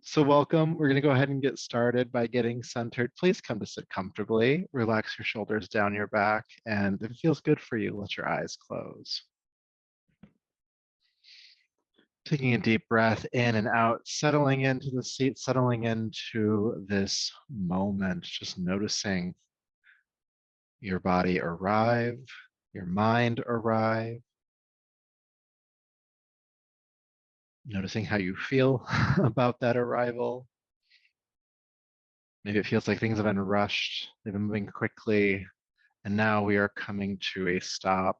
So welcome. We're going to go ahead and get started by getting centered. Please come to sit comfortably. Relax your shoulders down your back. And if it feels good for you, let your eyes close. Taking a deep breath in and out, settling into the seat, settling into this moment, just noticing your body arrive, your mind arrive, noticing how you feel about that arrival. Maybe it feels like things have been rushed, they've been moving quickly, and now we are coming to a stop.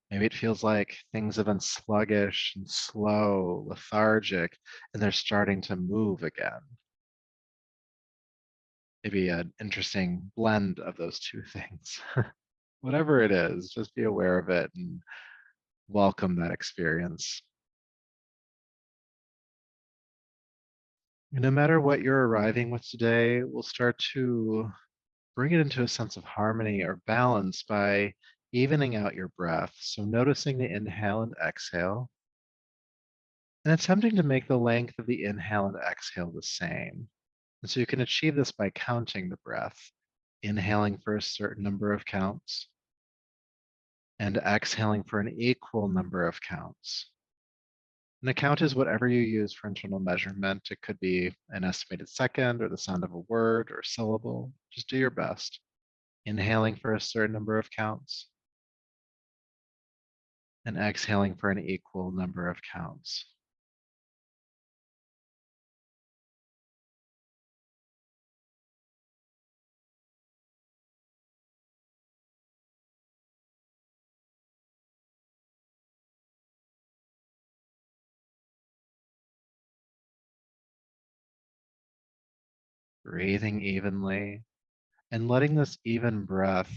Maybe it feels like things have been sluggish and slow, lethargic, and they're starting to move again. Maybe an interesting blend of those two things. Whatever it is, just be aware of it and welcome that experience. No matter what you're arriving with today, we'll start to bring it into a sense of harmony or balance by evening out your breath. So noticing the inhale and exhale, and attempting to make the length of the inhale and exhale the same. And so you can achieve this by counting the breath, inhaling for a certain number of counts and exhaling for an equal number of counts. And a count is whatever you use for internal measurement. It could be an estimated second or the sound of a word or syllable. Just do your best. Inhaling for a certain number of counts and exhaling for an equal number of counts. Breathing evenly and letting this even breath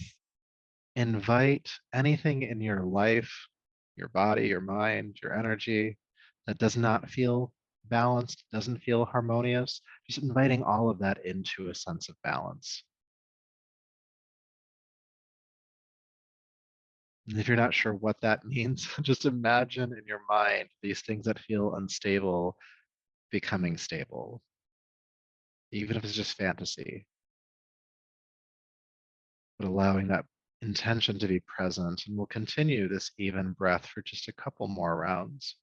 invite anything in your life, your body, your mind, your energy that does not feel balanced, doesn't feel harmonious, just inviting all of that into a sense of balance. And if you're not sure what that means, just imagine in your mind these things that feel unstable becoming stable, even if it's just fantasy, but allowing that intention to be present. And we'll continue this even breath for just a couple more rounds.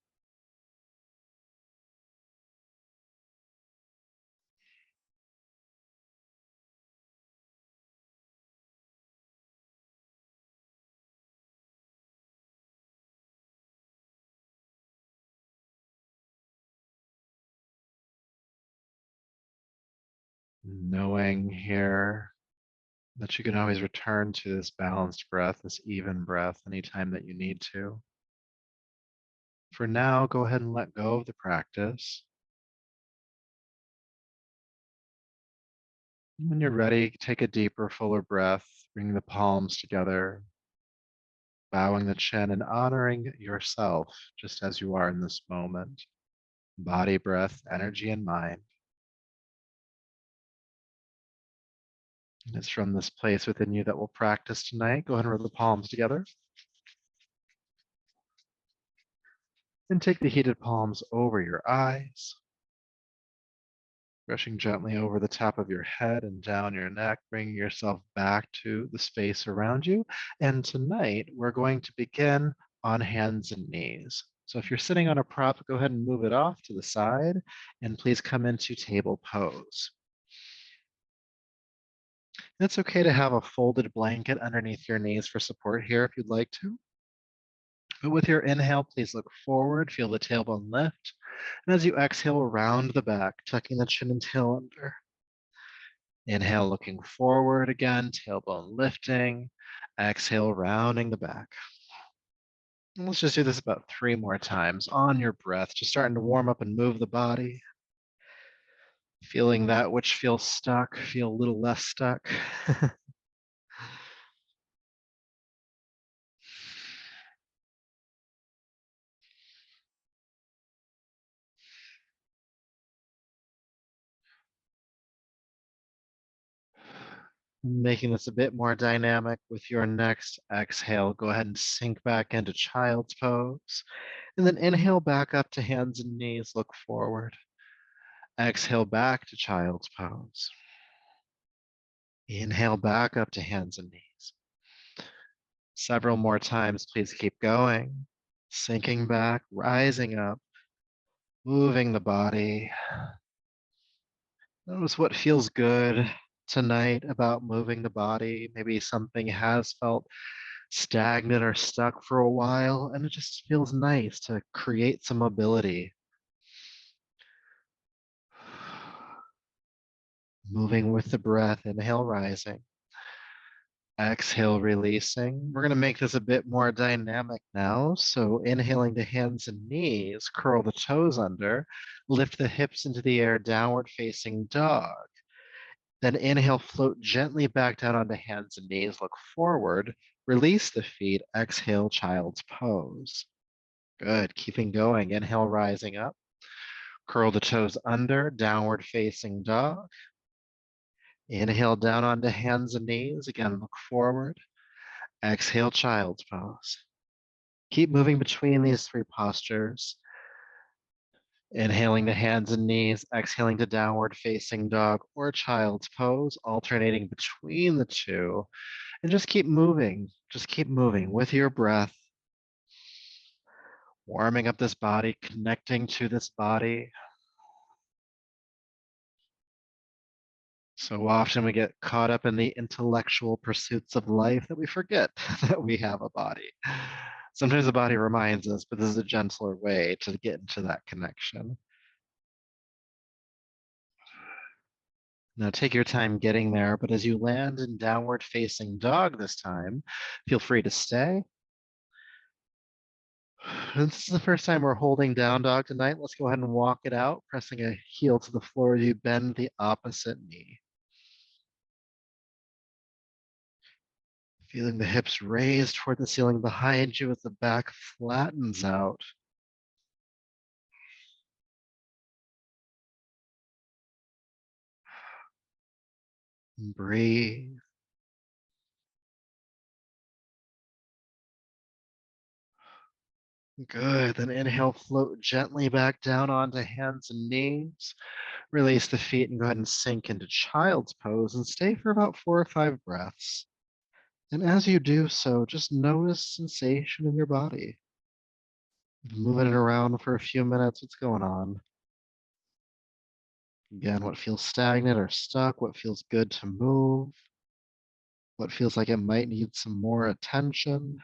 Knowing here that you can always return to this balanced breath, this even breath, anytime that you need to. For now, go ahead and let go of the practice. When you're ready, take a deeper, fuller breath, bring the palms together, bowing the chin and honoring yourself just as you are in this moment. Body, breath, energy, and mind. And it's from this place within you that we'll practice tonight. Go ahead and rub the palms together. And take the heated palms over your eyes, brushing gently over the top of your head and down your neck, bringing yourself back to the space around you. And tonight, we're going to begin on hands and knees. So if you're sitting on a prop, go ahead and move it off to the side, and please come into table pose. It's okay to have a folded blanket underneath your knees for support here if you'd like to. But with your inhale, please look forward, feel the tailbone lift. And as you exhale, round the back, tucking the chin and tail under. Inhale, looking forward again, tailbone lifting. Exhale, rounding the back. And let's just do this about 3 more times on your breath, just starting to warm up and move the body. Feeling that which feels stuck, feel a little less stuck. Making this a bit more dynamic with your next exhale. Go ahead and sink back into child's pose. And then inhale back up to hands and knees, look forward. Exhale back to child's pose. Inhale back up to hands and knees. Several more times, please keep going. Sinking back, rising up, moving the body. Notice what feels good tonight about moving the body. Maybe something has felt stagnant or stuck for a while, and it just feels nice to create some mobility. Moving with the breath, inhale, rising. Exhale, releasing. We're going to make this a bit more dynamic now. So inhaling to hands and knees, curl the toes under, lift the hips into the air, downward facing dog. Then inhale, float gently back down onto hands and knees, look forward, release the feet, exhale, child's pose. Good, keeping going. Inhale, rising up. Curl the toes under, downward facing dog. Inhale down onto hands and knees. Again, look forward. Exhale, child's pose. Keep moving between these three postures. Inhaling to hands and knees, exhaling to downward facing dog or child's pose, alternating between the two. And just keep moving. Just keep moving with your breath, warming up this body, connecting to this body. So often we get caught up in the intellectual pursuits of life that we forget that we have a body. Sometimes the body reminds us, but this is a gentler way to get into that connection. Now take your time getting there, but as you land in downward facing dog this time, feel free to stay. And this is the first time we're holding down dog tonight. Let's go ahead and walk it out, pressing a heel to the floor as you bend the opposite knee. Feeling the hips raised toward the ceiling behind you as the back flattens out. And breathe. Good. Then inhale, float gently back down onto hands and knees. Release the feet and go ahead and sink into child's pose and stay for about 4 or 5 breaths. And as you do so, just notice sensation in your body. Moving it around for a few minutes, what's going on? Again, what feels stagnant or stuck, what feels good to move, what feels like it might need some more attention.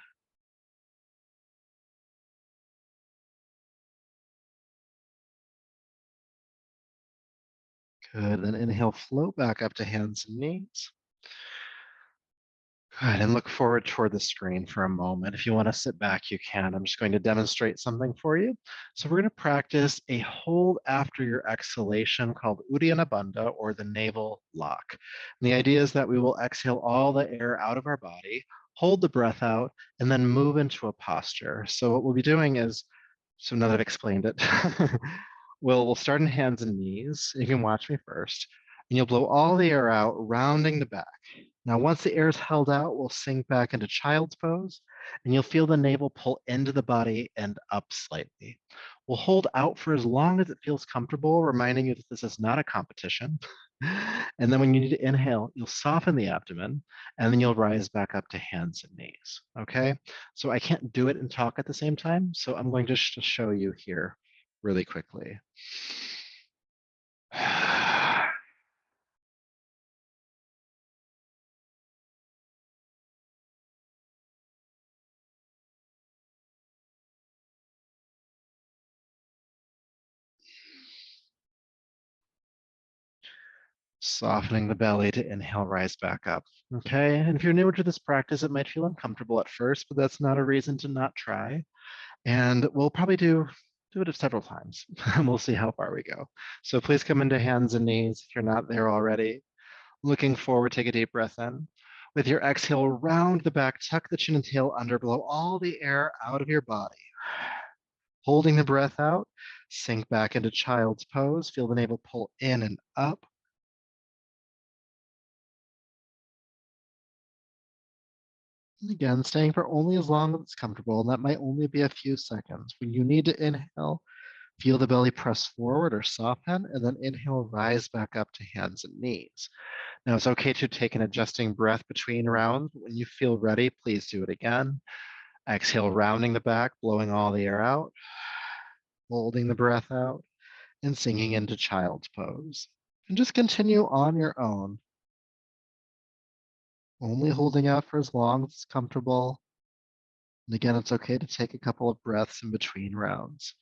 Good. Then inhale, float back up to hands and knees. Good. And look forward toward the screen for a moment. If you want to sit back, you can. I'm just going to demonstrate something for you. So we're going to practice a hold after your exhalation called Uddiyana Bandha, or the navel lock. And the idea is that we will exhale all the air out of our body, hold the breath out, and then move into a posture. So what we'll be doing is, so now that I've explained it, we'll start in hands and knees. You can watch me first. And you'll blow all the air out, rounding the back. Now, once the air is held out, we'll sink back into child's pose, and you'll feel the navel pull into the body and up slightly. We'll hold out for as long as it feels comfortable, reminding you that this is not a competition. And then when you need to inhale, you'll soften the abdomen, and then you'll rise back up to hands and knees. Okay? So I can't do it and talk at the same time, so I'm going to show you here really quickly. Softening the belly to inhale, rise back up. Okay, and if you're newer to this practice, it might feel uncomfortable at first, but that's not a reason to not try. And we'll probably do it several times, and we'll see how far we go. So please come into hands and knees if you're not there already. Looking forward, take a deep breath in. With your exhale, round the back, tuck the chin and tail under, blow all the air out of your body. Holding the breath out, sink back into child's pose. Feel the navel pull in and up. And again, staying for only as long as it's comfortable, and that might only be a few seconds. When you need to inhale, Feel the belly press forward or soften, and then inhale, rise back up to hands and knees. Now it's okay to take an adjusting breath between rounds. When you feel ready, please do it again. Exhale, rounding the back, blowing all the air out, holding the breath out, and sinking into child's pose. And just continue on your own, only holding out for as long as it's comfortable. And again, it's okay to take a couple of breaths in between rounds.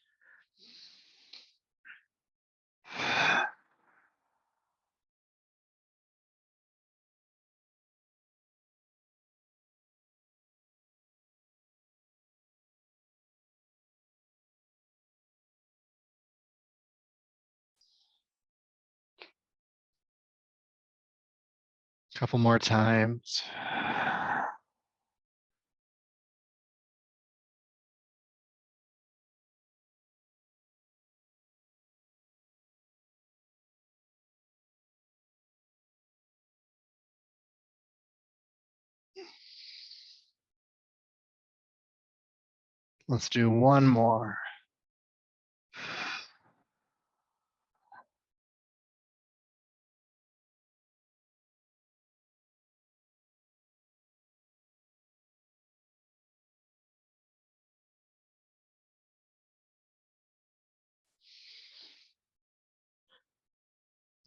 Couple more times. Let's do one more.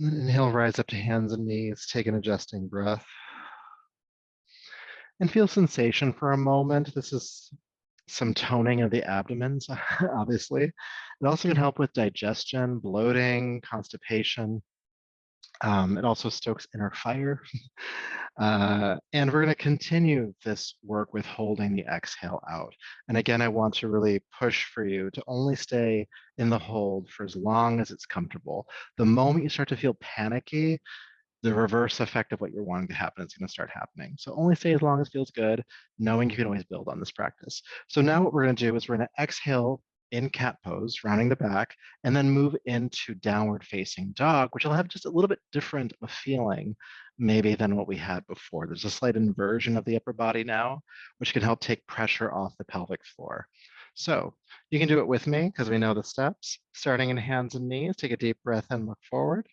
Inhale, rise up to hands and knees. Take an adjusting breath. And feel sensation for a moment. This is some toning of the abdomen, obviously. It also can help with digestion, bloating, constipation. It also stokes inner fire. And we're going to continue this work with holding the exhale out. And again, I want to really push for you to only stay in the hold for as long as it's comfortable. The moment you start to feel panicky, the reverse effect of what you're wanting to happen is going to start happening. So only stay as long as feels good, knowing you can always build on this practice. So now what we're going to do is we're going to exhale in cat pose, rounding the back, and then move into downward facing dog, which will have just a little bit different of a feeling maybe than what we had before. There's a slight inversion of the upper body now, which can help take pressure off the pelvic floor. So you can do it with me because we know the steps. Starting in hands and knees, take a deep breath and look forward.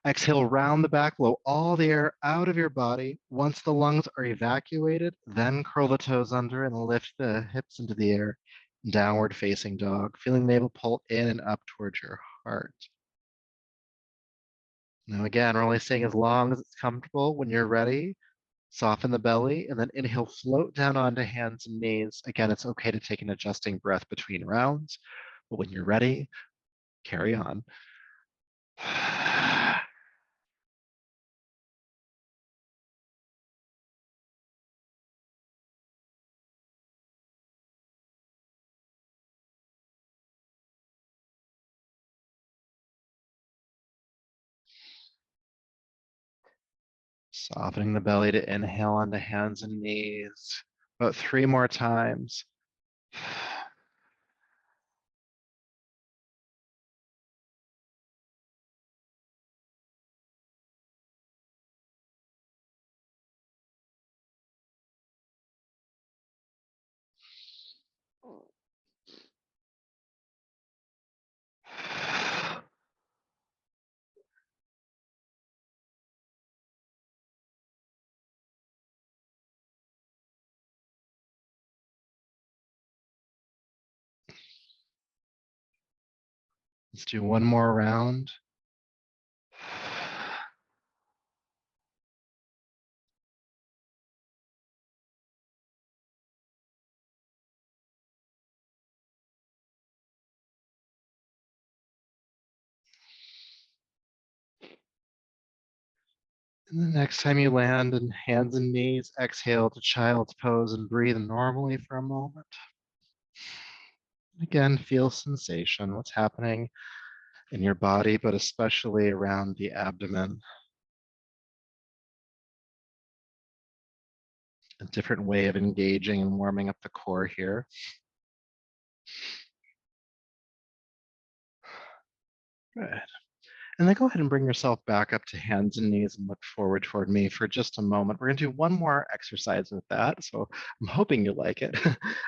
Exhale, round the back, blow all the air out of your body. Once the lungs are evacuated, then curl the toes under and lift the hips into the air. Downward facing dog, feeling the navel pull in and up towards your heart. Now again, we're only staying as long as it's comfortable. When you're ready, soften the belly and then inhale, float down onto hands and knees. Again, it's okay to take an adjusting breath between rounds, but when you're ready, carry on. Softening the belly to inhale onto hands and knees. About 3 more times. Let's do one more round. And the next time you land in hands and knees, exhale to child's pose and breathe normally for a moment. Again, feel sensation, what's happening in your body, but especially around the abdomen. A different way of engaging and warming up the core here. Good. And then go ahead and bring yourself back up to hands and knees and look forward toward me for just a moment. We're going to do one more exercise with that. So I'm hoping you like it.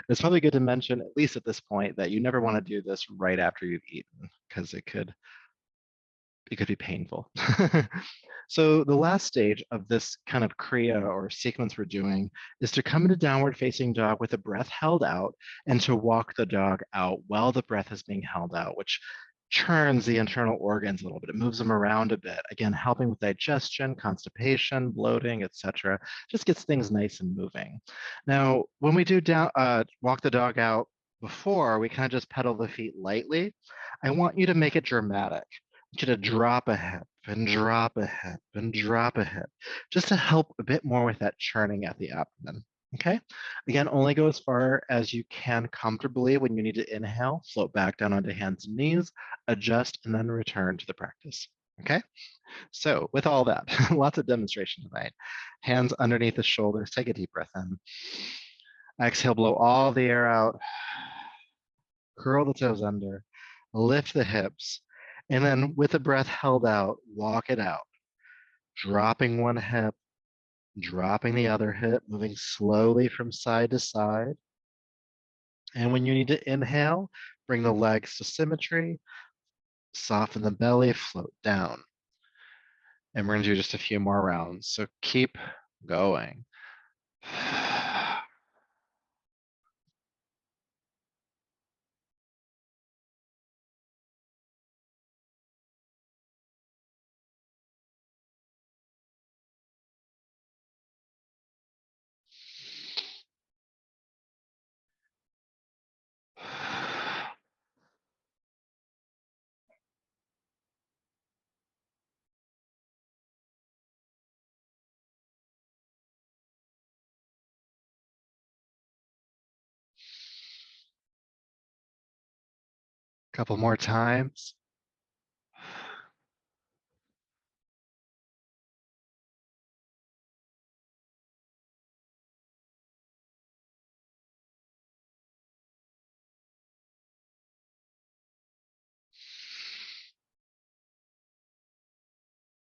It's probably good to mention, at least at this point, that you never want to do this right after you've eaten because it could be painful. So the last stage of this kind of kriya or sequence we're doing is to come into downward facing dog with the breath held out and to walk the dog out while the breath is being held out, which churns the internal organs a little bit. It moves them around a bit, again, helping with digestion, constipation, bloating, etc. Just gets things nice and moving. Now, when we do walk the dog out before, we kind of just pedal the feet lightly. I want you to make it dramatic. You to drop a hip and drop a hip and drop a hip, just to help a bit more with that churning at the abdomen. Okay. Again, only go as far as you can comfortably. When you need to inhale, float back down onto hands and knees, adjust, and then return to the practice. Okay. So, with all that, lots of demonstration tonight. Hands underneath the shoulders. Take a deep breath in. Exhale, blow all the air out. Curl the toes under. Lift the hips. And then with the breath held out, walk it out, dropping one hip, dropping the other hip, moving slowly from side to side. And when you need to inhale, bring the legs to symmetry, soften the belly, float down. And we're going to do just a few more rounds. So keep going. Couple more times.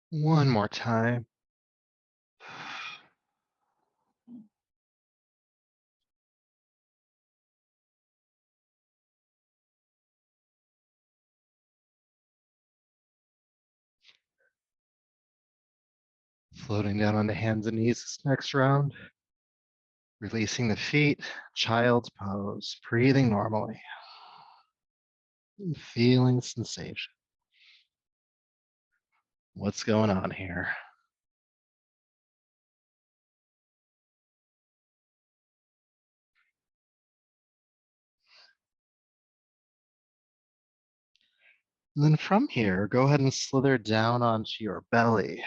One more time. Floating down on the hands and knees this next round. Releasing the feet, child's pose, breathing normally, feeling sensation. What's going on here? And then from here, go ahead and slither down onto your belly.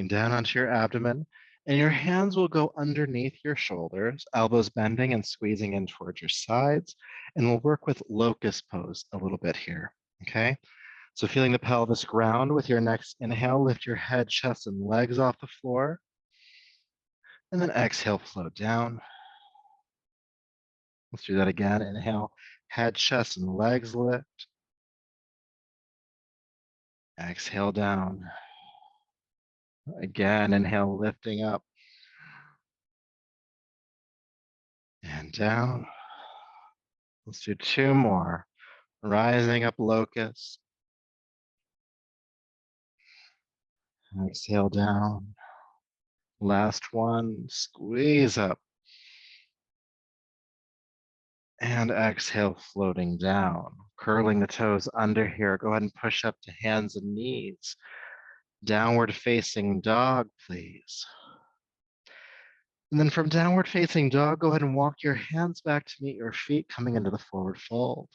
Down onto your abdomen. And your hands will go underneath your shoulders, elbows bending and squeezing in towards your sides. And we'll work with locust pose a little bit here. Okay. So feeling the pelvis ground with your next inhale, lift your head, chest, and legs off the floor. And then exhale, float down. Let's do that again. Inhale, head, chest, and legs lift. Exhale down. Again, inhale, lifting up and down. Let's do two more. Rising up locust. Exhale down. Last one, squeeze up. And exhale, floating down. Curling the toes under here. Go ahead and push up to hands and knees. Downward facing dog, please. And then from downward facing dog, go ahead and walk your hands back to meet your feet, coming into the forward fold.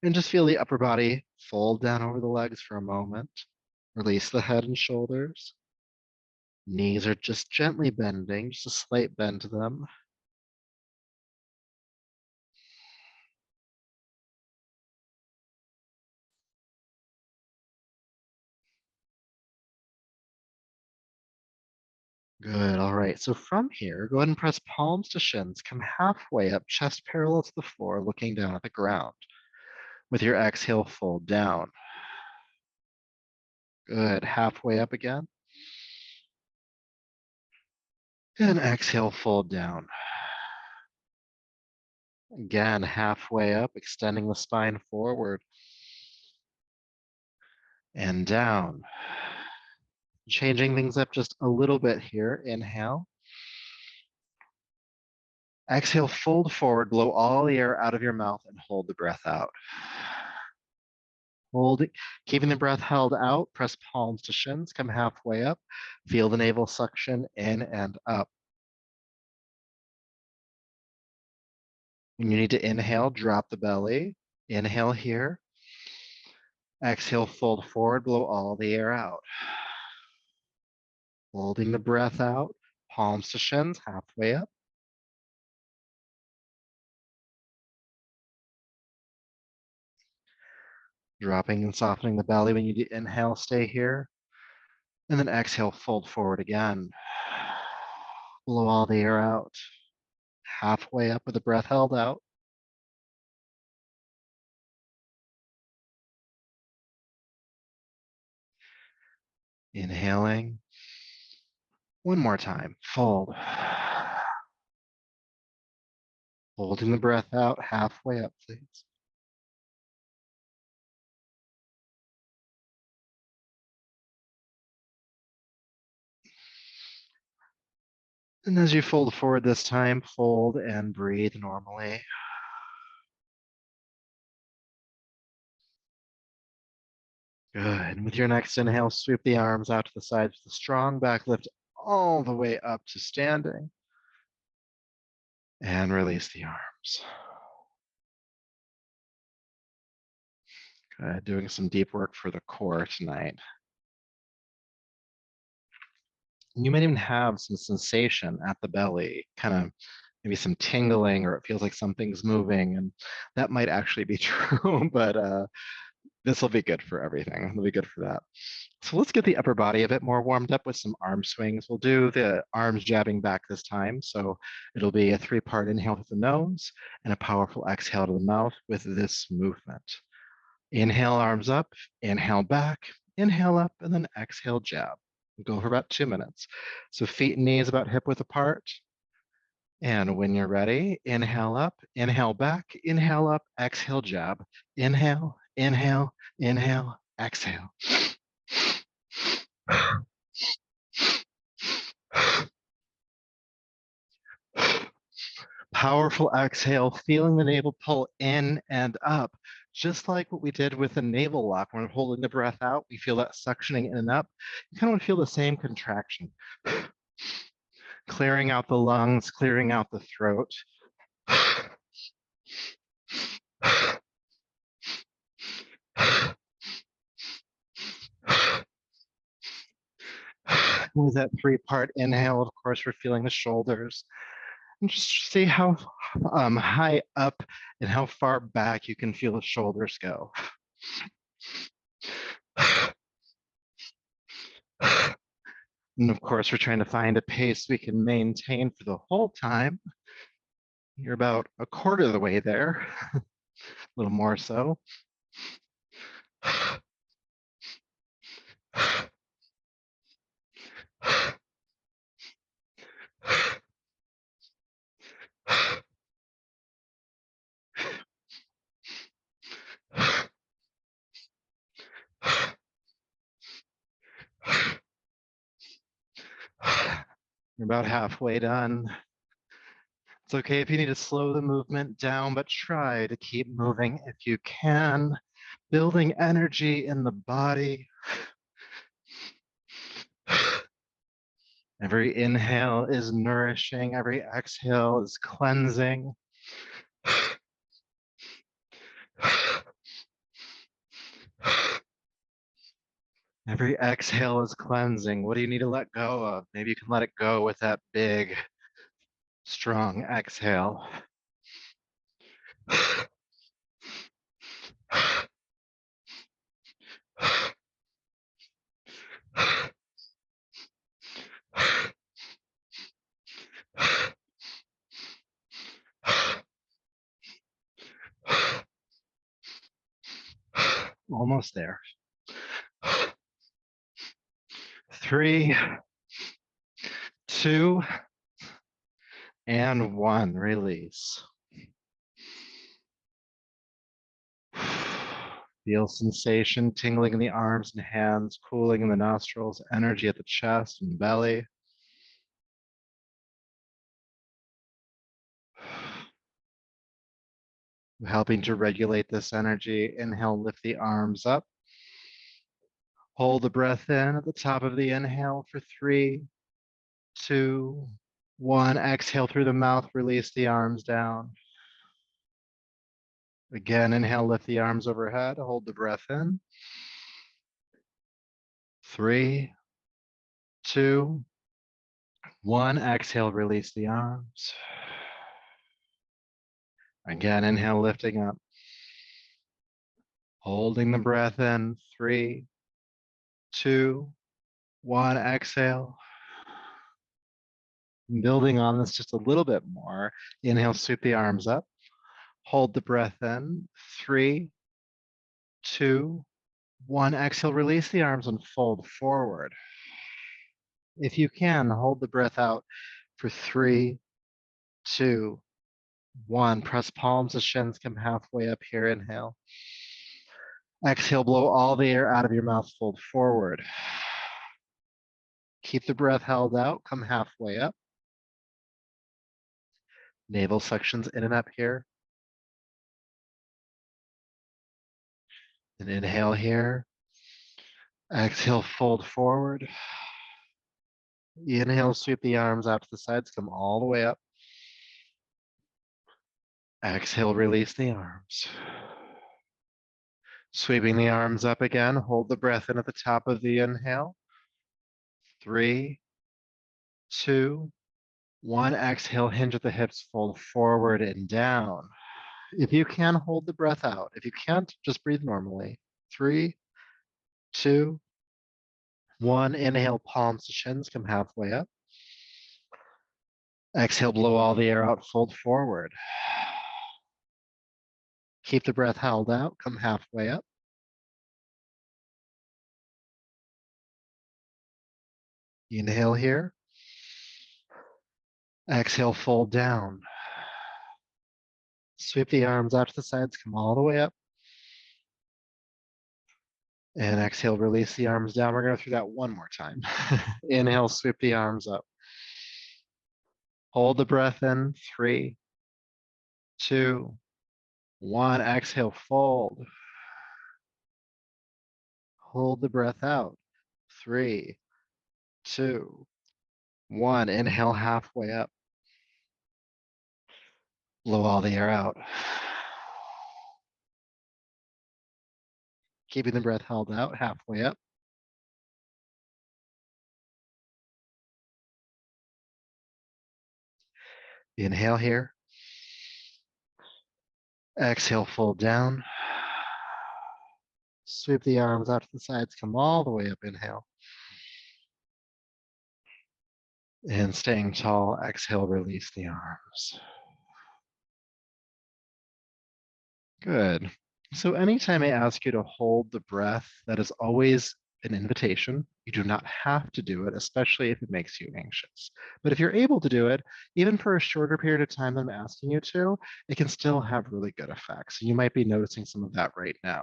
And just feel the upper body fold down over the legs for a moment. Release the head and shoulders. Knees are just gently bending, just a slight bend to them. Good. All right. So from here, go ahead and press palms to shins. Come halfway up, chest parallel to the floor, looking down at the ground. With your exhale, fold down. Good. Halfway up again. And exhale, fold down. Again, halfway up, extending the spine forward and down. Changing things up just a little bit here. Inhale. Exhale, fold forward, blow all the air out of your mouth and hold the breath out. Hold it, keeping the breath held out, press palms to shins, come halfway up, feel the navel suction in and up. When you need to inhale, drop the belly. Inhale here. Exhale, fold forward, blow all the air out. Holding the breath out, palms to shins, halfway up. Dropping and softening the belly when you inhale, stay here. And then exhale, fold forward again. Blow all the air out. Halfway up with the breath held out. Inhaling. One more time, fold. Holding the breath out, halfway up, please. And as you fold forward this time, fold and breathe normally. Good. And with your next inhale, sweep the arms out to the sides with a strong back lift all the way up to standing. And release the arms. Good. Doing some deep work for the core tonight. You might even have some sensation at the belly, kind of maybe some tingling, or it feels like something's moving, and that might actually be true, but this will be good for everything. It'll be good for that. So let's get the upper body a bit more warmed up with some arm swings. We'll do the arms jabbing back this time. So it'll be a 3-part inhale through the nose and a powerful exhale to the mouth with this movement. Inhale, arms up, inhale back, inhale up, and then exhale, jab. We'll go for about 2 minutes. So feet and knees about hip width apart. And when you're ready, inhale up, inhale back, inhale up, exhale, jab. Inhale, inhale, inhale, exhale. Powerful exhale, feeling the navel pull in and up. Just like what we did with the navel lock, when we're holding the breath out, we feel that suctioning in and up. You kind of want to feel the same contraction. Clearing out the lungs, clearing out the throat. With that 3-part inhale, of course, we're feeling the shoulders. And just see how high up and how far back you can feel the shoulders go. And of course, we're trying to find a pace we can maintain for the whole time. You're about a quarter of the way there, a little more so. You're about halfway done. It's okay if you need to slow the movement down, but try to keep moving if you can. Building energy in the body. Every inhale is nourishing. Every exhale is cleansing. Every exhale is cleansing. What do you need to let go of? Maybe you can let it go with that big, strong exhale. Almost there. 3, 2, and 1. Release. Feel sensation tingling in the arms and hands, cooling in the nostrils, energy at the chest and belly. Helping to regulate this energy. Inhale, lift the arms up. Hold the breath in at the top of the inhale for 3, 2, 1. Exhale through the mouth, release the arms down. Again, inhale, lift the arms overhead, hold the breath in. 3, 2, 1. Exhale, release the arms. Again, inhale, lifting up. Holding the breath in. 3, 2, 1. Exhale. Building on this just a little bit more. Inhale, sweep the arms up. Hold the breath in. 3, 2, 1. Exhale, release the arms and fold forward. If you can, hold the breath out for 3, 2, 1. Press palms to shins, come halfway up here. Inhale. Exhale, blow all the air out of your mouth, fold forward. Keep the breath held out, come halfway up. Navel sections in and up here. And inhale here. Exhale, fold forward. Inhale, sweep the arms out to the sides, come all the way up. Exhale, release the arms. Sweeping the arms up again, hold the breath in at the top of the inhale. 3, 2, 1. Exhale, hinge at the hips, fold forward and down. If you can, hold the breath out. If you can't, just breathe normally. 3, 2, 1. Inhale, palms to shins, come halfway up. Exhale, blow all the air out, fold forward. Keep the breath held out, come halfway up. Inhale here. Exhale, fold down. Sweep the arms out to the sides, come all the way up. And exhale, release the arms down. We're going to go through that one more time. Inhale, sweep the arms up. Hold the breath in. 3, 2, 1. Exhale, fold. Hold the breath out. 3, 2, 1. Inhale, halfway up. Blow all the air out. Keeping the breath held out, halfway up. Inhale here. Exhale, fold down. Sweep the arms out to the sides, come all the way up. Inhale. And staying tall, exhale, release the arms. Good. So anytime I ask you to hold the breath, that is always an invitation. You do not have to do it, especially if it makes you anxious. But if you're able to do it, even for a shorter period of time than I'm asking you to, it can still have really good effects. And you might be noticing some of that right now.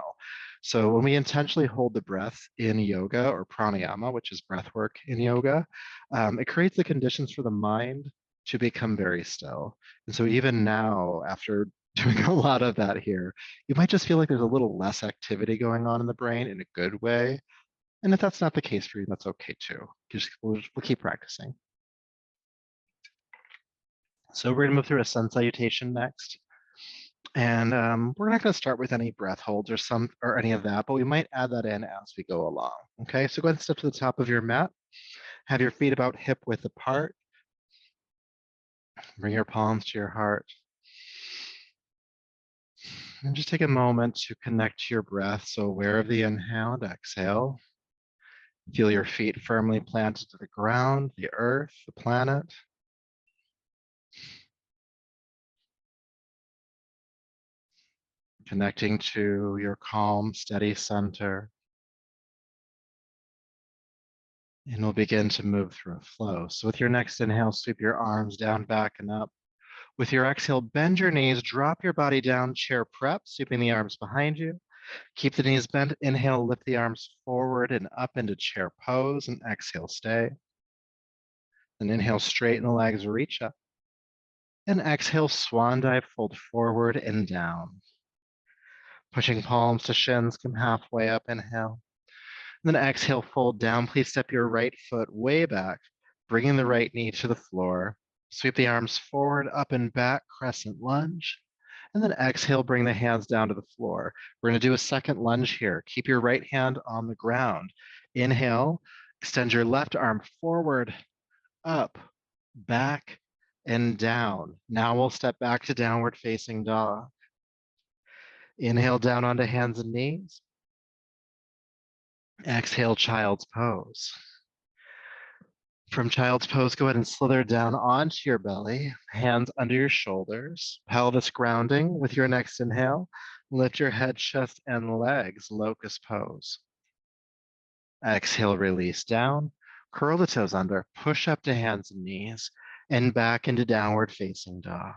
So when we intentionally hold the breath in yoga or pranayama, which is breath work in yoga, it creates the conditions for the mind to become very still. And so even now, after doing a lot of that here, you might just feel like there's a little less activity going on in the brain in a good way. And if that's not the case for you, that's okay too. We'll keep practicing. So we're gonna move through a sun salutation next. And we're not gonna start with any breath holds or any of that, but we might add that in as we go along. Okay, so go ahead and step to the top of your mat. Have your feet about hip width apart. Bring your palms to your heart. And just take a moment to connect to your breath. So aware of the inhale and exhale. Feel your feet firmly planted to the ground, the earth, the planet. Connecting to your calm, steady center. And we'll begin to move through a flow. So with your next inhale, sweep your arms down, back, and up. With your exhale, bend your knees, drop your body down, chair prep, sweeping the arms behind you. Keep the knees bent. Inhale, lift the arms forward and up into chair pose, and exhale, stay. And inhale, straighten the legs, reach up. And exhale, swan dive, fold forward and down. Pushing palms to shins, come halfway up, inhale. And then exhale, fold down. Please step your right foot way back, bringing the right knee to the floor. Sweep the arms forward, up and back, crescent lunge. And then exhale, bring the hands down to the floor. We're going to do a second lunge here. Keep your right hand on the ground. Inhale, extend your left arm forward, up, back, and down. Now we'll step back to downward facing dog. Inhale down onto hands and knees. Exhale, child's pose. From child's pose, go ahead and slither down onto your belly, hands under your shoulders, pelvis grounding. With your next inhale, lift your head, chest, and legs, locust pose. Exhale, release down, curl the toes under, push up to hands and knees, and back into downward facing dog.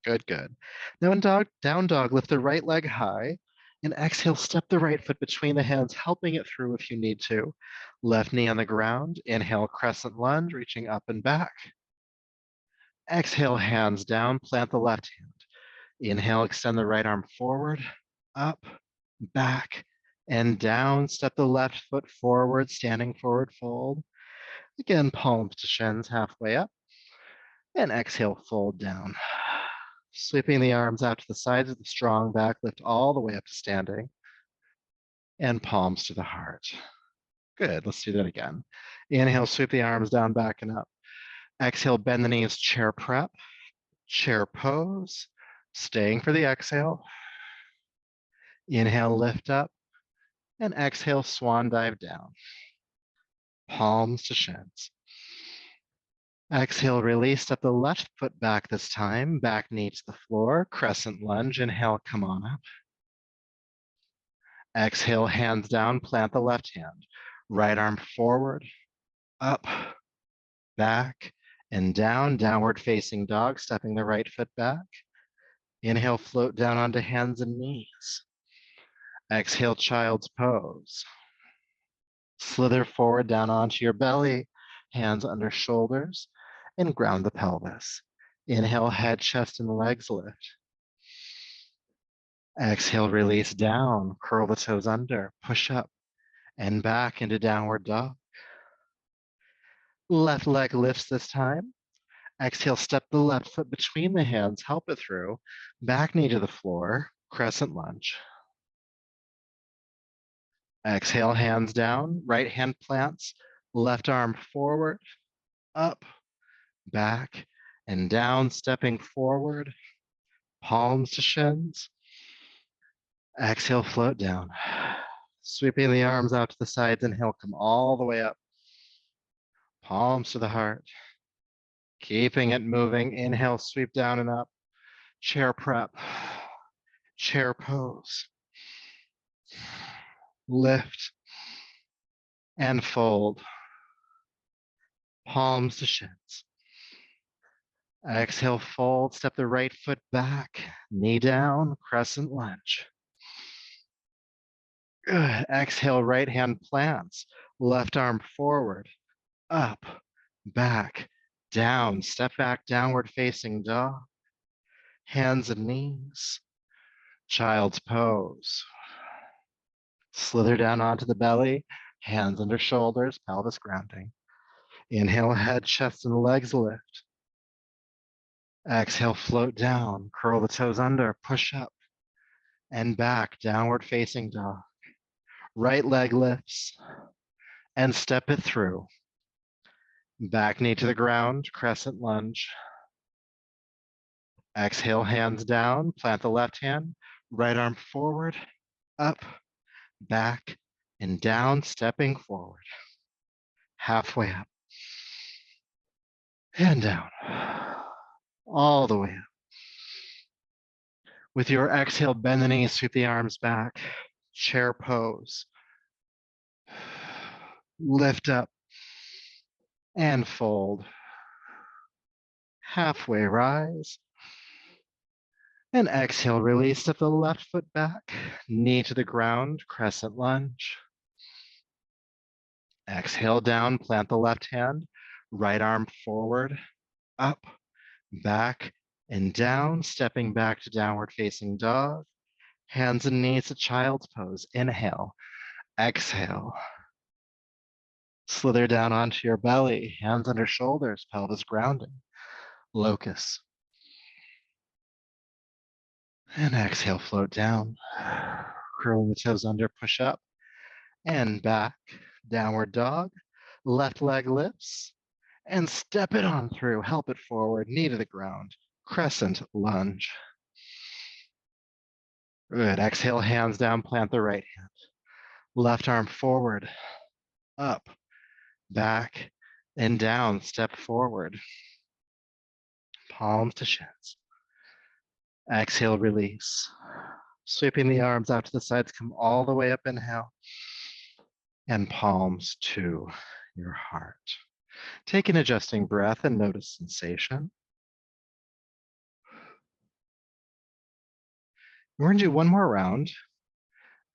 Good, good. Now in down dog, lift the right leg high, and exhale, step the right foot between the hands, helping it through if you need to. Left knee on the ground. Inhale, crescent lunge, reaching up and back. Exhale, hands down, plant the left hand. Inhale, extend the right arm forward, up, back, and down. Step the left foot forward, standing forward fold. Again, palms to shins, halfway up. And exhale, fold down. Sweeping the arms out to the sides of the strong back, lift all the way up to standing. And palms to the heart. Good, let's do that again. Inhale, sweep the arms down, back, and up. Exhale, bend the knees, chair prep, chair pose, staying for the exhale. Inhale, lift up, and exhale, swan dive down. Palms to shins. Exhale, release, step the left foot back this time, back knee to the floor, crescent lunge. Inhale, come on up. Exhale, hands down, plant the left hand. Right arm forward, up, back, and down, downward facing dog, stepping the right foot back. Inhale, float down onto hands and knees. Exhale, child's pose. Slither forward down onto your belly, hands under shoulders, and ground the pelvis. Inhale, head, chest, and legs lift. Exhale, release down, curl the toes under, push up, and back into downward dog. Left leg lifts this time. Exhale, step the left foot between the hands, help it through. Back knee to the floor, crescent lunge. Exhale, hands down, right hand plants, left arm forward, up, back, and down, stepping forward, palms to shins. Exhale, float down. Sweeping the arms out to the sides, inhale, come all the way up. Palms to the heart. Keeping it moving. Inhale, sweep down and up. Chair prep. Chair pose. Lift and fold. Palms to shins. Exhale, fold. Step the right foot back. Knee down. Crescent lunge. Good. Exhale, right hand plants. Left arm forward. Up. Back. Down. Step back, downward facing dog. Hands and knees. Child's pose. Slither down onto the belly, hands under shoulders, pelvis grounding. Inhale, head, chest, and legs lift. Exhale, float down, curl the toes under, push up, and back, downward facing dog. Right leg lifts, and step it through. Back knee to the ground, crescent lunge. Exhale, hands down, plant the left hand, right arm forward, up, back, and down, stepping forward. Halfway up. And down. All the way up. With your exhale, bend the knees, sweep the arms back. Chair pose. Lift up and fold. Halfway rise. And exhale, release, step the left foot back, knee to the ground, crescent lunge. Exhale down, plant the left hand, right arm forward, up, back, and down, stepping back to downward facing dog. Hands and knees to child's pose. Inhale, exhale. Slither down onto your belly, hands under shoulders, pelvis grounding. Locust. And exhale, float down. Curling the toes under, push up and back. Downward dog. Left leg lifts and step it on through. Help it forward, knee to the ground. Crescent lunge. Good. Exhale, hands down, plant the right hand. Left arm forward, up, back, and down. Step forward. Palms to shins. Exhale, release. Sweeping the arms out to the sides, come all the way up, inhale. And palms to your heart. Take an adjusting breath and notice sensation. We're going to do one more round.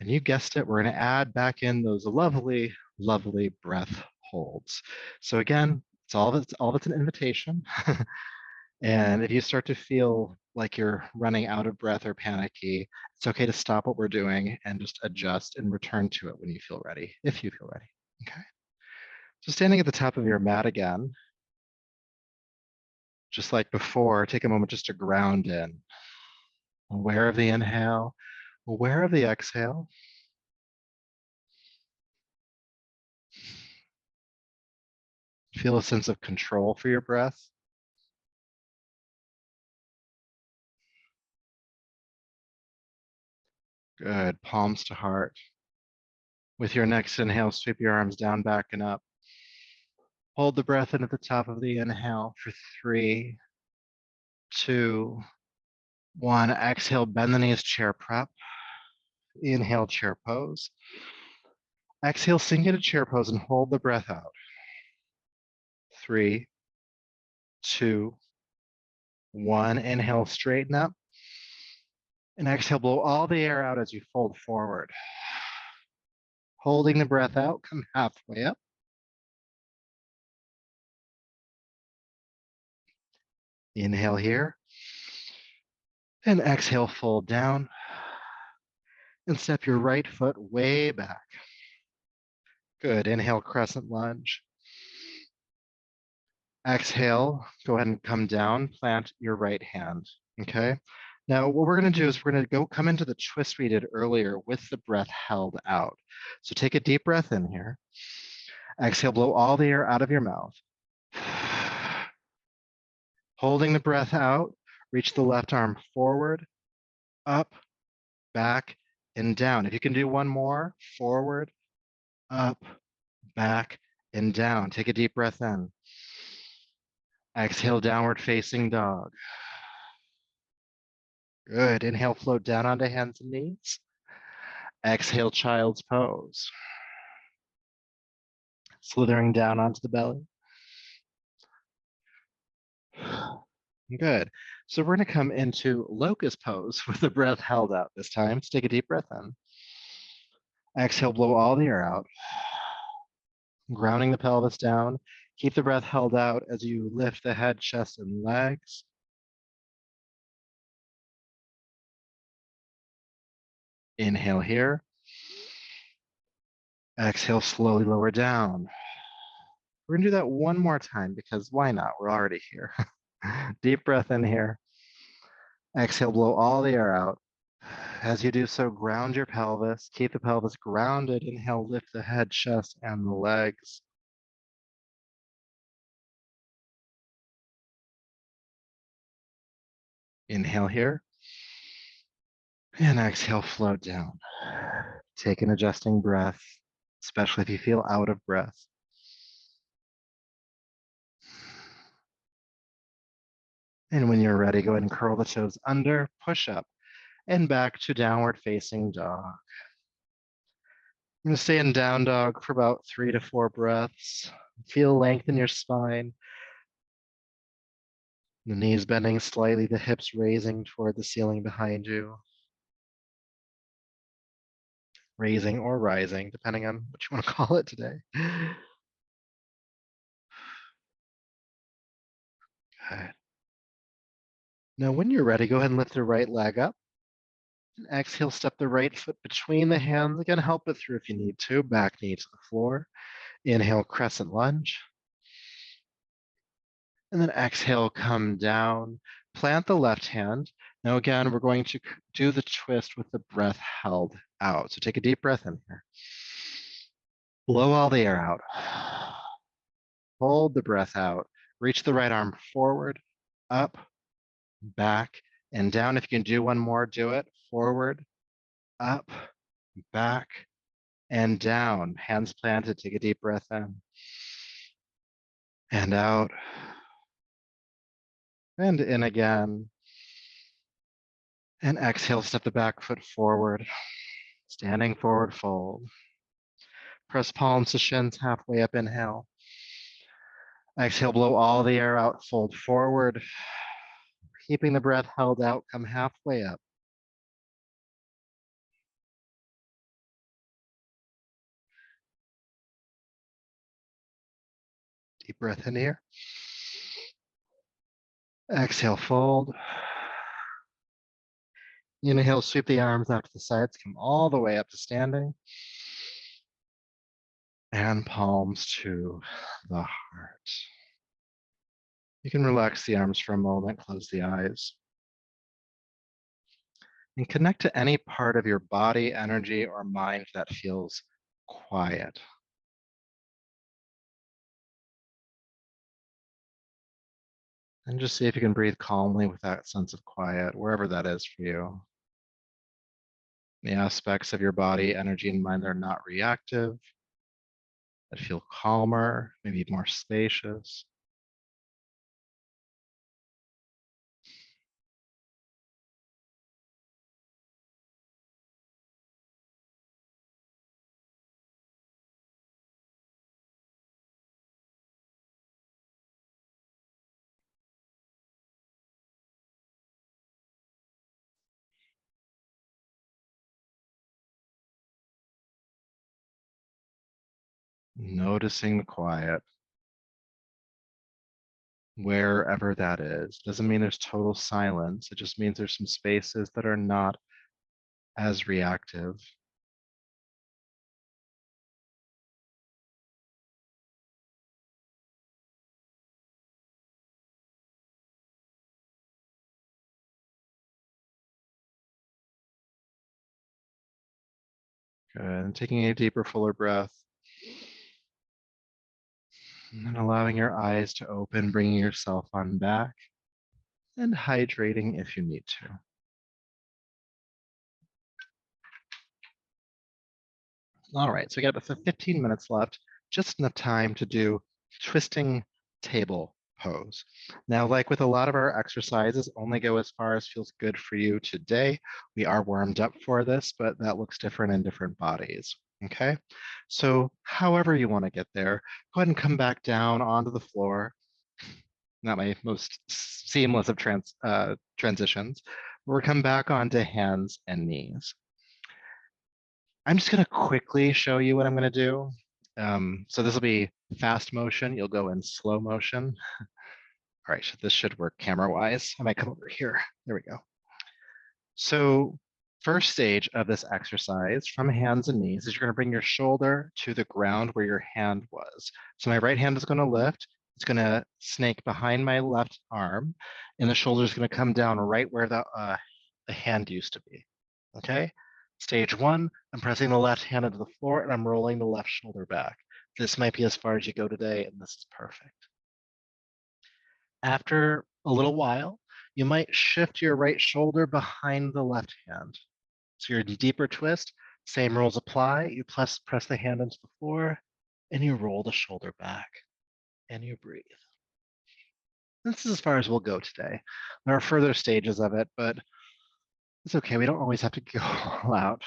And you guessed it, we're going to add back in those lovely, lovely breath holds. So again, it's all that's an invitation. And if you start to feel like you're running out of breath or panicky, it's okay to stop what we're doing and just adjust and return to it when you feel ready, if you feel ready. Okay. So standing at the top of your mat again, just like before, take a moment just to ground in. Aware of the inhale, aware of the exhale. Feel a sense of control for your breath. Good. Palms to heart. With your next inhale, sweep your arms down, back, and up. Hold the breath in at the top of the inhale for 3, 2, 1. Exhale, bend the knees, chair prep. Inhale, chair pose. Exhale, sink into chair pose and hold the breath out. 3, 2, 1. Inhale, straighten up. And exhale, blow all the air out as you fold forward. Holding the breath out, come halfway up. Inhale here. And exhale, fold down. And step your right foot way back. Good. Inhale, crescent lunge. Exhale, go ahead and come down, plant your right hand, okay? Now, what we're gonna do is we're gonna come into the twist we did earlier with the breath held out. So take a deep breath in here. Exhale, blow all the air out of your mouth. Holding the breath out, reach the left arm forward, up, back, and down. If you can do one more, forward, up, back, and down. Take a deep breath in. Exhale, downward facing dog. Good. Inhale, float down onto hands and knees. Exhale, child's pose. Slithering down onto the belly. Good. So we're going to come into locust pose with the breath held out this time. So take a deep breath in. Exhale, blow all the air out. Grounding the pelvis down. Keep the breath held out as you lift the head, chest, and legs. Inhale here. Exhale, slowly lower down. We're gonna do that one more time because why not? We're already here. Deep breath in here. Exhale, blow all the air out. As you do so, ground your pelvis. Keep the pelvis grounded. Inhale, lift the head, chest, and the legs. Inhale here. And exhale, float down. Take an adjusting breath, especially if you feel out of breath. And when you're ready, go ahead and curl the toes under, push up, and back to downward facing dog. I'm going to stay in down dog for about 3 to 4 breaths. Feel length in your spine, the knees bending slightly, the hips raising toward the ceiling behind you, raising or rising, depending on what you want to call it today. Good. Now, when you're ready, go ahead and lift the right leg up. And exhale, step the right foot between the hands. Again, help it through if you need to. Back knee to the floor. Inhale, crescent lunge. And then exhale, come down. Plant the left hand. Now, again, we're going to do the twist with the breath held out. So take a deep breath in here. Blow all the air out. Hold the breath out. Reach the right arm forward, up, back, and down. If you can do one more, do it. Forward, up, back, and down. Hands planted. Take a deep breath in. And out. And in again. And exhale, step the back foot forward. Standing forward fold. Press palms to shins halfway up, inhale. Exhale, blow all the air out, fold forward. Keeping the breath held out, come halfway up. Deep breath in here. Exhale, fold. Inhale, sweep the arms out to the sides, come all the way up to standing. And palms to the heart. You can relax the arms for a moment, close the eyes. And connect to any part of your body, energy, or mind that feels quiet. And just see if you can breathe calmly with that sense of quiet, wherever that is for you. The aspects of your body, energy, and mind that are not reactive, that feel calmer, maybe more spacious. Noticing the quiet, wherever that is. Doesn't mean there's total silence. It just means there's some spaces that are not as reactive. Good. And taking a deeper, fuller breath. And then allowing your eyes to open, bringing yourself on back, and hydrating if you need to. All right, so we got about 15 minutes left, just enough time to do twisting table pose. Now, like with a lot of our exercises, only go as far as feels good for you today. We are warmed up for this, but that looks different in different bodies. Okay, so however you want to get there, go ahead and come back down onto the floor. Not my most seamless of transitions. We'll come back onto hands and knees. I'm just going to quickly show you what I'm going to do. So this will be fast motion. You'll go in slow motion. All right, so this should work camera-wise. I might come over here. There we go. So first stage of this exercise from hands and knees is you're going to bring your shoulder to the ground where your hand was. So my right hand is going to lift. It's going to snake behind my left arm, and the shoulder is going to come down right where the hand used to be. Okay? Stage one, I'm pressing the left hand into the floor and I'm rolling the left shoulder back. This might be as far as you go today, and this is perfect. After a little while, you might shift your right shoulder behind the left hand. So your deeper twist, same rules apply. You press the hand into the floor and you roll the shoulder back and you breathe. This is as far as we'll go today. There are further stages of it, but it's okay. We don't always have to go all out.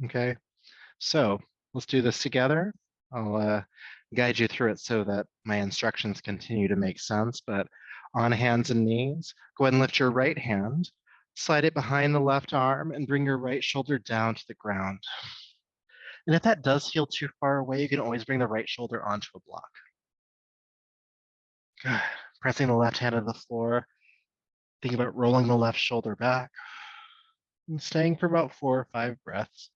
Okay. So Let's do this together. I'll guide you through it so that my instructions continue to make sense. But on hands and knees, go ahead and lift your right hand, slide it behind the left arm, and bring your right shoulder down to the ground. And if that does feel too far away, you can always bring the right shoulder onto a block. Good. Pressing the left hand to the floor, think about rolling the left shoulder back and staying for about 4 or 5 breaths.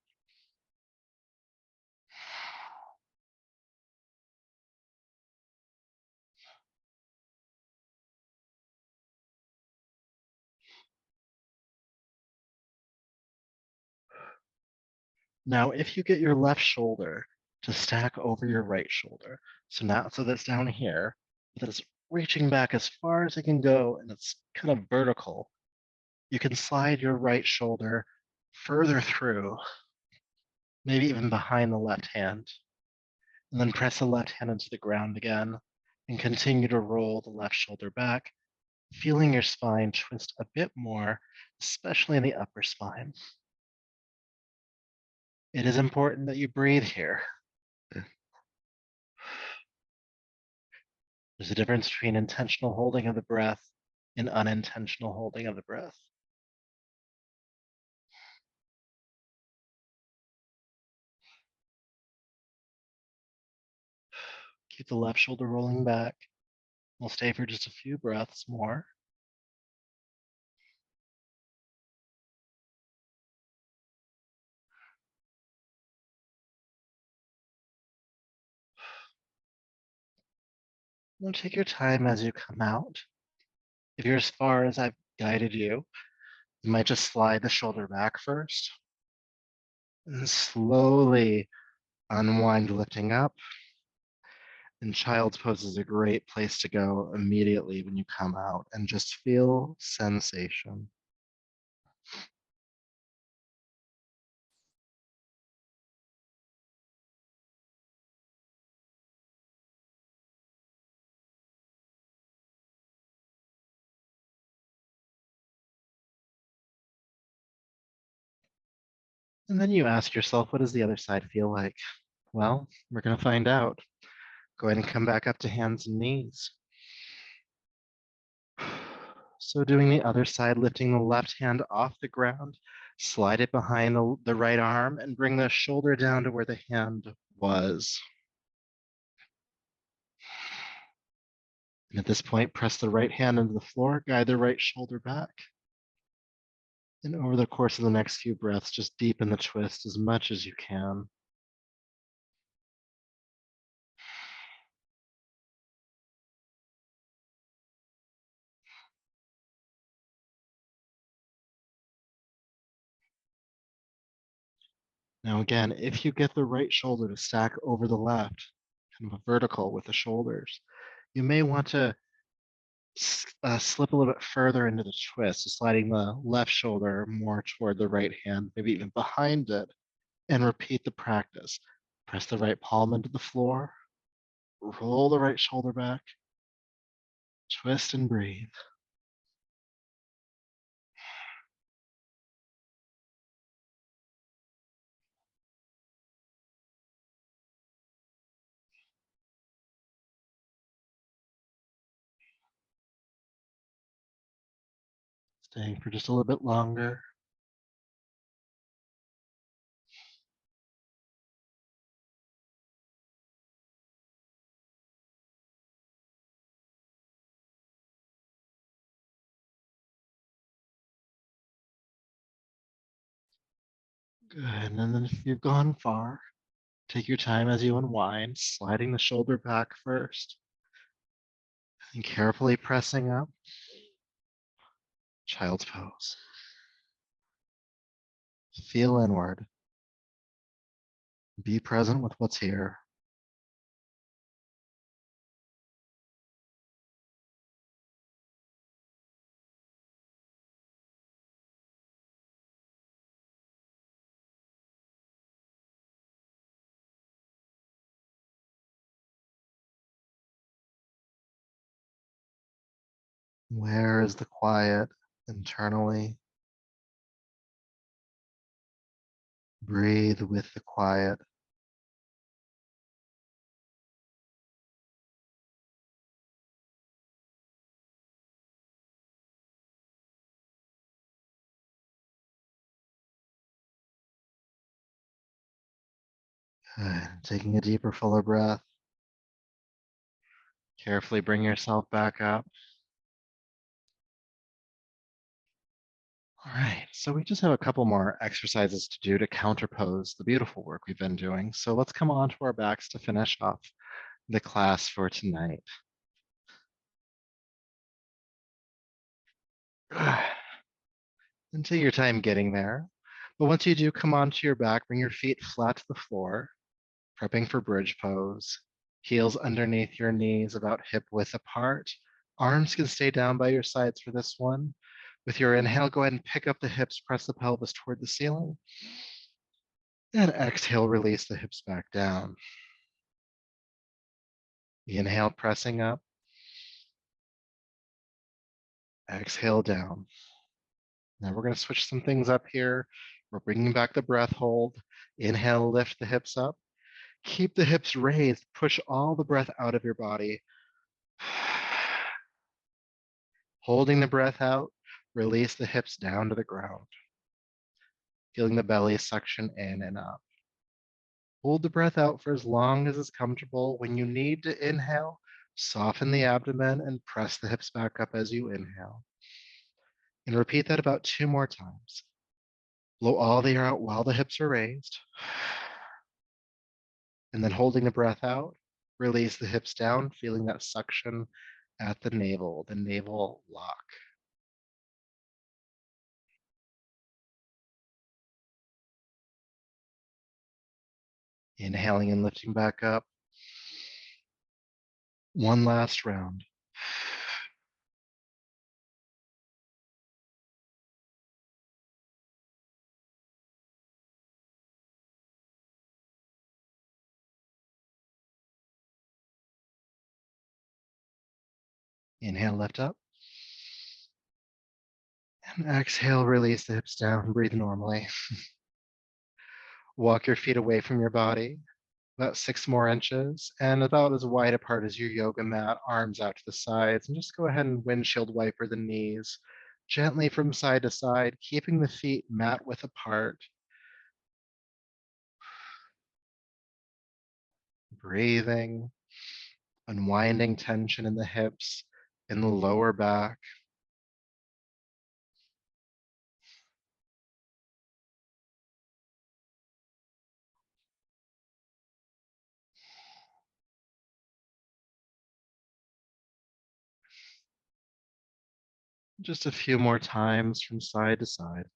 Now, if you get your left shoulder to stack over your right shoulder, so now so that's down here, that it's reaching back as far as it can go and it's kind of vertical, you can slide your right shoulder further through, maybe even behind the left hand, and then press the left hand into the ground again and continue to roll the left shoulder back, feeling your spine twist a bit more, especially in the upper spine. It is important that you breathe here. There's a difference between intentional holding of the breath and unintentional holding of the breath. Keep the left shoulder rolling back. We'll stay for just a few breaths more. Now take your time as you come out. If you're as far as I've guided you, you might just slide the shoulder back first and slowly unwind, lifting up. And child's pose is a great place to go immediately when you come out and just feel sensation. And then you ask yourself, what does the other side feel like? Well, we're going to find out. Go ahead and come back up to hands and knees. So doing the other side, lifting the left hand off the ground, slide it behind the right arm and bring the shoulder down to where the hand was. And at this point, press the right hand into the floor, guide the right shoulder back. And over the course of the next few breaths, just deepen the twist as much as you can. Now again, if you get the right shoulder to stack over the left, kind of a vertical with the shoulders, you may want to slip a little bit further into the twist, so sliding the left shoulder more toward the right hand, maybe even behind it, and repeat the practice. Press the right palm into the floor, roll the right shoulder back, twist and breathe. Staying for just a little bit longer. Good, and then if you've gone far, take your time as you unwind, sliding the shoulder back first, and carefully pressing up. Child's pose. Feel inward. Be present with what's here. Where is the quiet internally? Breathe with the quiet Good. Taking a deeper, fuller breath. Carefully bring yourself back up. All right, so we just have a couple more exercises to do to counterpose the beautiful work we've been doing. So let's come on to our backs to finish off the class for tonight. And take your time getting there. But once you do come onto your back, bring your feet flat to the floor, prepping for bridge pose. Heels underneath your knees, about hip width apart. Arms can stay down by your sides for this one. With your inhale, go ahead and pick up the hips, press the pelvis toward the ceiling. And exhale, release the hips back down. Inhale, pressing up. Exhale down. Now we're going to switch some things up here. We're bringing back the breath hold. Inhale, lift the hips up. Keep the hips raised. Push all the breath out of your body. Holding the breath out, release the hips down to the ground. Feeling the belly suction in and up. Hold the breath out for as long as is comfortable. When you need to inhale, soften the abdomen and press the hips back up as you inhale. And repeat that about 2 more times. Blow all the air out while the hips are raised. And then holding the breath out, release the hips down, feeling that suction at the navel lock. Inhaling and lifting back up. One last round. Inhale, lift up. And exhale, release the hips down. Breathe normally. Walk your feet away from your body, about 6 more inches, and about as wide apart as your yoga mat, arms out to the sides. And just go ahead and windshield wiper the knees gently from side to side, keeping the feet mat width apart. Breathing, unwinding tension in the hips, in the lower back. Just a few more times from side to side.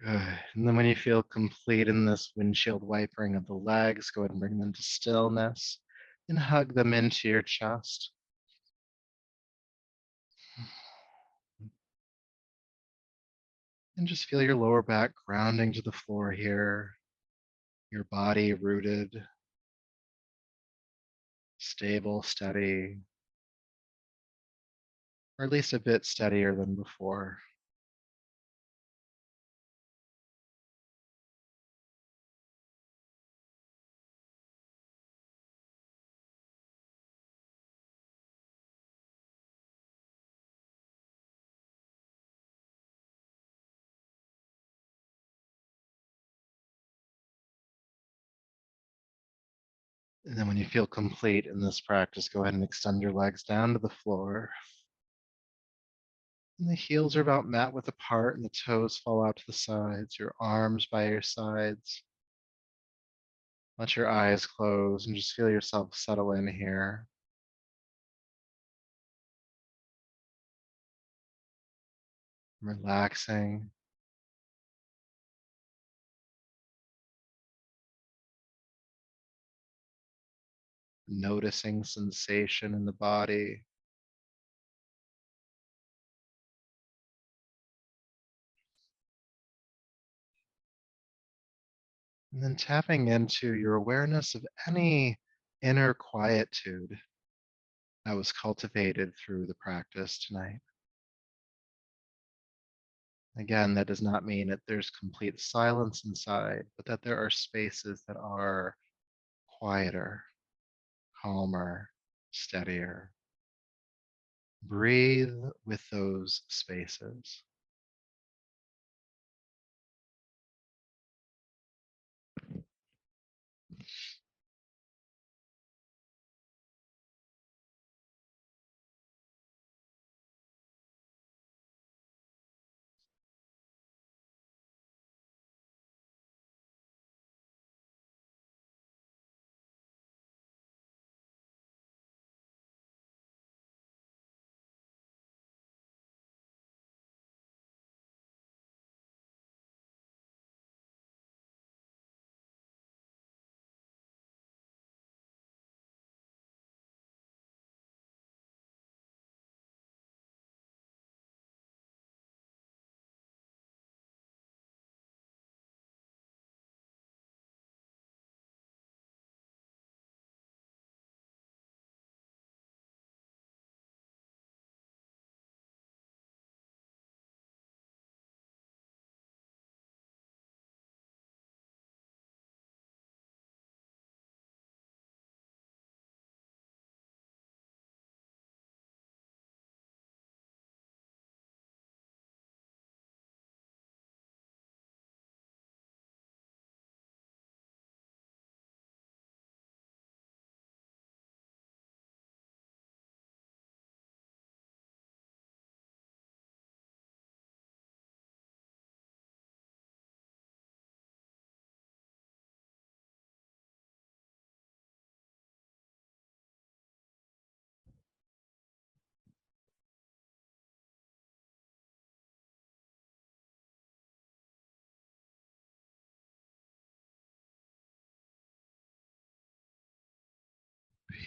Good. And then when you feel complete in this windshield wipering of the legs, go ahead and bring them to stillness and hug them into your chest. And just feel your lower back grounding to the floor here, your body rooted, stable, steady, or at least a bit steadier than before. And then when you feel complete in this practice, go ahead and extend your legs down to the floor. And the heels are about mat width apart and the toes fall out to the sides, your arms by your sides. Let your eyes close and just feel yourself settle in here. Relaxing, noticing sensation in the body. And then tapping into your awareness of any inner quietude that was cultivated through the practice tonight. Again, that does not mean that there's complete silence inside, but that there are spaces that are quieter, calmer, steadier. Breathe with those spaces.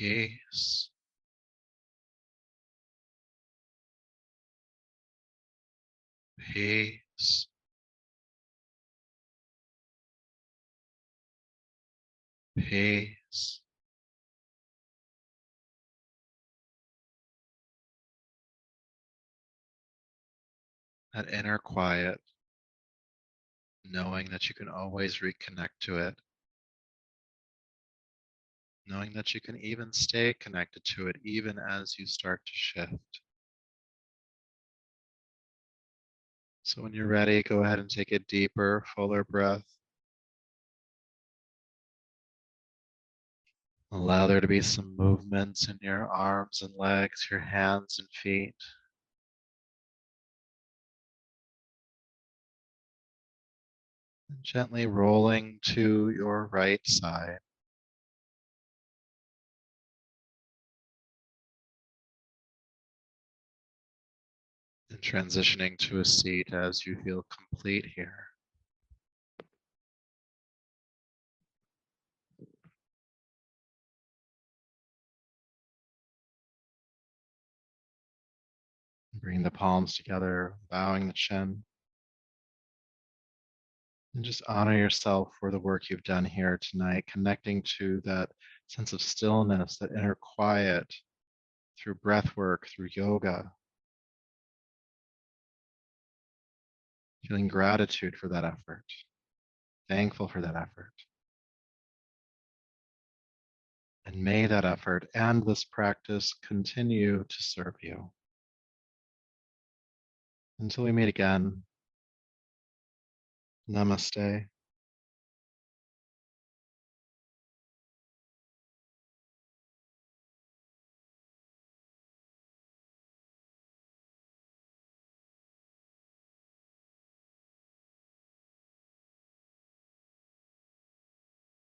Peace. Peace. Peace. That inner quiet, knowing that you can always reconnect to it, knowing that you can even stay connected to it even as you start to shift. So when you're ready, go ahead and take a deeper, fuller breath. Allow there to be some movements in your arms and legs, your hands and feet. And gently rolling to your right side and transitioning to a seat as you feel complete here. Bring the palms together, bowing the chin. And just honor yourself for the work you've done here tonight, connecting to that sense of stillness, that inner quiet through breath work, through yoga, feeling gratitude for that effort, thankful for that effort. And may that effort and this practice continue to serve you. Until we meet again, namaste.